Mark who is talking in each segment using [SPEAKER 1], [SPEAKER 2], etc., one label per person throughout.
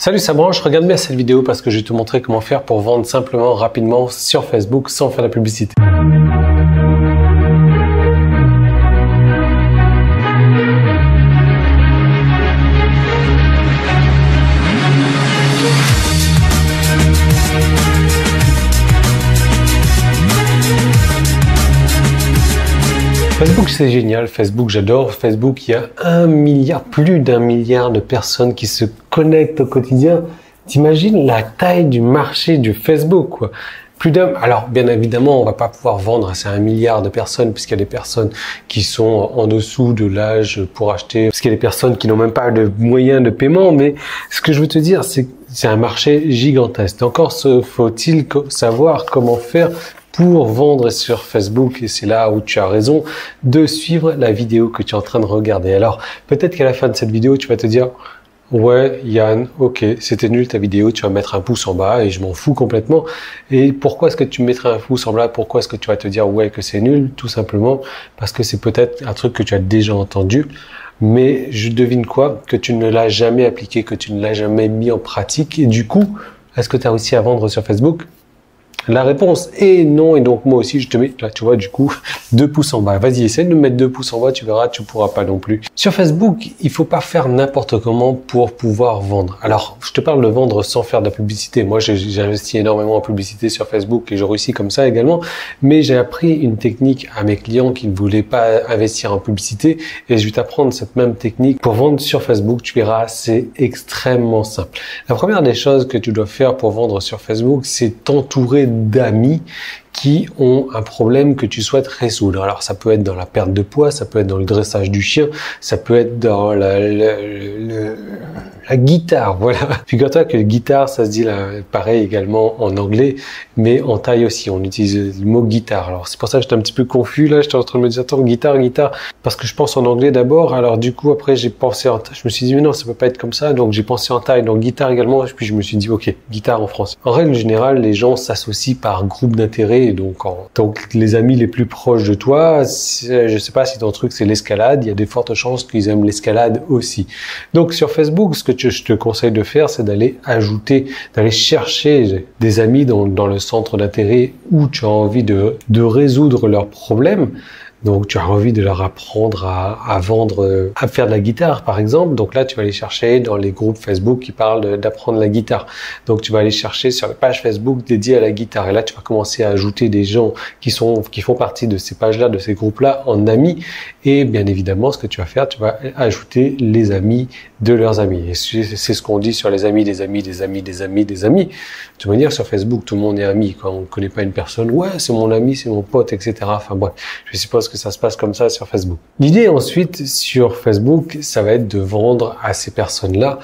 [SPEAKER 1] Salut, ça branche, regarde bien cette vidéo parce que je vais te montrer comment faire pour vendre simplement, rapidement sur Facebook sans faire de la publicité. Facebook, c'est génial. Facebook, j'adore. Facebook, il y a plus d'un milliard de personnes qui se connectent au quotidien. T'imagines la taille du marché du Facebook, quoi. Alors, bien évidemment, on va pas pouvoir vendre à ces 1 milliard de personnes puisqu'il y a des personnes qui sont en dessous de l'âge pour acheter, parce qu'il y a des personnes qui n'ont même pas de moyens de paiement. Mais ce que je veux te dire, c'est que c'est un marché gigantesque. Encore faut-il savoir comment faire pour vendre sur Facebook, et c'est là où tu as raison de suivre la vidéo que tu es en train de regarder. Alors, peut-être qu'à la fin de cette vidéo, tu vas te dire « Ouais, Yann, ok, c'était nul ta vidéo, tu vas mettre un pouce en bas et je m'en fous complètement. » Et pourquoi est-ce que tu mettrais un pouce en bas? Pourquoi est-ce que tu vas te dire « Ouais, que c'est nul ?» Tout simplement parce que c'est peut-être un truc que tu as déjà entendu, mais je devine quoi? Que tu ne l'as jamais appliqué, que tu ne l'as jamais mis en pratique. Et du coup, est-ce que tu as réussi à vendre sur Facebook? La réponse est non, et donc moi aussi je te mets, là tu vois, du coup, 2 pouces en bas. Vas-y, essaie de me mettre 2 pouces en bas, tu verras, tu pourras pas non plus. Sur Facebook, il faut pas faire n'importe comment pour pouvoir vendre. Alors, je te parle de vendre sans faire de la publicité. Moi, j'ai investi énormément en publicité sur Facebook et je réussis comme ça également, mais j'ai appris une technique à mes clients qui ne voulaient pas investir en publicité et je vais t'apprendre cette même technique pour vendre sur Facebook. Tu verras, c'est extrêmement simple. La première des choses que tu dois faire pour vendre sur Facebook, c'est t'entourer d'amis qui ont un problème que tu souhaites résoudre. Alors ça peut être dans la perte de poids, ça peut être dans le dressage du chien, ça peut être dans la guitare, voilà. Figure-toi que guitare, ça se dit là, pareil également en anglais, mais en thaï aussi, on utilise le mot guitare. Alors c'est pour ça que j'étais un petit peu confus là, j'étais en train de me dire attends, guitare, parce que je pense en anglais d'abord, alors du coup après j'ai pensé en thaï, je me suis dit mais non, ça peut pas être comme ça, donc j'ai pensé en thaï, donc guitare également, et puis je me suis dit ok, guitare en français. En règle générale, les gens s'associent par groupe d'intérêt. Et donc les amis les plus proches de toi, je sais pas si ton truc c'est l'escalade, il y a des fortes chances qu'ils aiment l'escalade aussi. Donc sur Facebook, ce que je te conseille de faire, c'est d'aller chercher des amis dans le centre d'intérêt où tu as envie de résoudre leurs problèmes. Donc, tu as envie de leur apprendre à vendre, à faire de la guitare, par exemple. Donc là, tu vas aller chercher dans les groupes Facebook qui parlent d'apprendre la guitare. Donc, tu vas aller chercher sur les pages Facebook dédiées à la guitare. Et là, tu vas commencer à ajouter des gens qui font partie de ces pages-là, de ces groupes-là, en amis. Et bien évidemment, ce que tu vas faire, tu vas ajouter les amis de leurs amis. Et c'est ce qu'on dit sur les amis, des amis, des amis, des amis, des amis. De toute manière, sur Facebook, tout le monde est ami. Quand on ne connaît pas une personne, ouais, c'est mon ami, c'est mon pote, etc. Enfin bref, je suppose que ça se passe comme ça sur Facebook. L'idée ensuite sur Facebook, ça va être de vendre à ces personnes-là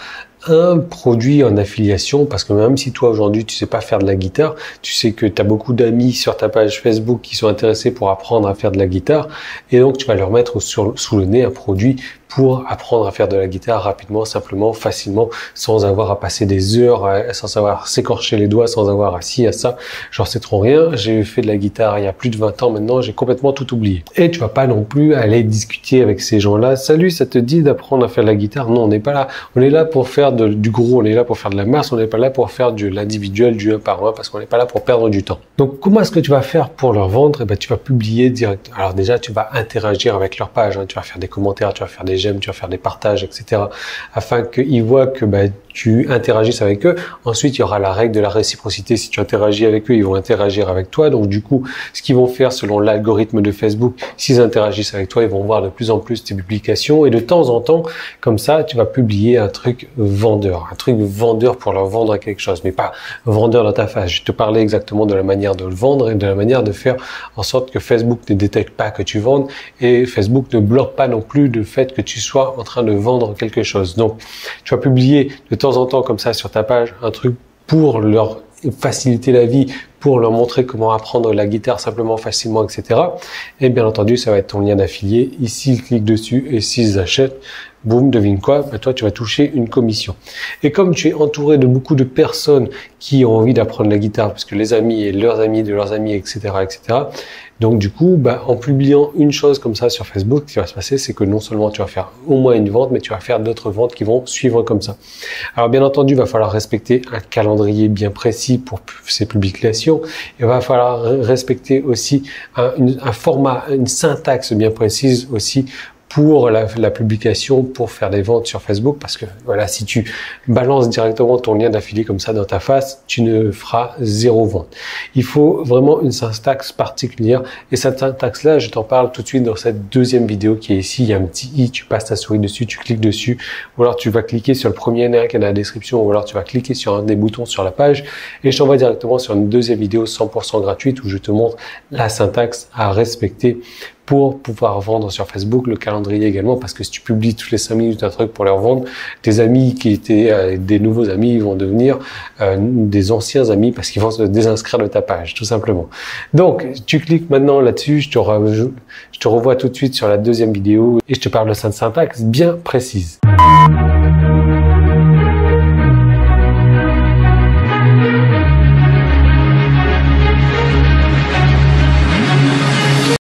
[SPEAKER 1] un produit en affiliation, parce que même si toi aujourd'hui tu sais pas faire de la guitare, tu sais que tu as beaucoup d'amis sur ta page Facebook qui sont intéressés pour apprendre à faire de la guitare, et donc tu vas leur mettre sous le nez un produit pour apprendre à faire de la guitare rapidement, simplement, facilement, sans avoir à passer des heures, sans avoir à s'écorcher les doigts, sans avoir à ci, à ça. J'en sais trop rien. J'ai fait de la guitare il y a plus de 20 ans maintenant, j'ai complètement tout oublié. Et tu vas pas non plus aller discuter avec ces gens-là. Salut, ça te dit d'apprendre à faire de la guitare? Non, on n'est pas là. On est là pour faire du gros, on est là pour faire de la masse, on n'est pas là pour faire de l'individuel, du 1 par 1, parce qu'on n'est pas là pour perdre du temps. Donc, comment est-ce que tu vas faire pour leur vendre? Eh ben, tu vas publier direct. Alors déjà, tu vas interagir avec leur page, hein. Tu vas faire des commentaires, tu vas faire des j'aime, tu vas faire des partages, etc. afin qu'ils voient que tu interagisses avec eux. Ensuite, il y aura la règle de la réciprocité. Si tu interagis avec eux, ils vont interagir avec toi. Donc, du coup, ce qu'ils vont faire selon l'algorithme de Facebook, s'ils interagissent avec toi, ils vont voir de plus en plus tes publications. Et de temps en temps, comme ça, tu vas publier un truc vendeur. Un truc vendeur pour leur vendre quelque chose, mais pas vendeur dans ta face. Je te parlais exactement de la manière de le vendre et de la manière de faire en sorte que Facebook ne détecte pas que tu vendes et Facebook ne bloque pas non plus le fait que tu sois en train de vendre quelque chose. Donc, tu vas publier de temps en temps comme ça sur ta page un truc pour leur faciliter la vie, pour leur montrer comment apprendre la guitare simplement, facilement, etc. Et bien entendu, ça va être ton lien d'affilié. Ici, ils cliquent dessus et s'ils achètent, boum, devine quoi, ben toi tu vas toucher une commission. Et comme tu es entouré de beaucoup de personnes qui ont envie d'apprendre la guitare, parce que les amis et leurs amis de leurs amis, etc., donc du coup, en publiant une chose comme ça sur Facebook, ce qui va se passer, c'est que non seulement tu vas faire au moins une vente, mais tu vas faire d'autres ventes qui vont suivre comme ça. Alors bien entendu, il va falloir respecter un calendrier bien précis pour ces publications. Il va falloir respecter aussi un format, une syntaxe bien précise aussi pour la publication, pour faire des ventes sur Facebook, parce que voilà, si tu balances directement ton lien d'affilié comme ça dans ta face, tu ne feras zéro vente. Il faut vraiment une syntaxe particulière, et cette syntaxe-là, je t'en parle tout de suite dans cette deuxième vidéo qui est ici. Il y a un petit i, tu passes ta souris dessus, tu cliques dessus, ou alors tu vas cliquer sur le premier lien qui est dans la description, ou alors tu vas cliquer sur un des boutons sur la page, et je t'envoie directement sur une deuxième vidéo 100% gratuite où je te montre la syntaxe à respecter pour pouvoir vendre sur Facebook, le calendrier également, parce que si tu publies toutes les 5 minutes un truc pour leur vendre, tes amis qui étaient des nouveaux amis vont devenir des anciens amis parce qu'ils vont se désinscrire de ta page, tout simplement. Donc, tu cliques maintenant là-dessus, je te revois tout de suite sur la deuxième vidéo et je te parle de cette syntaxe bien précise.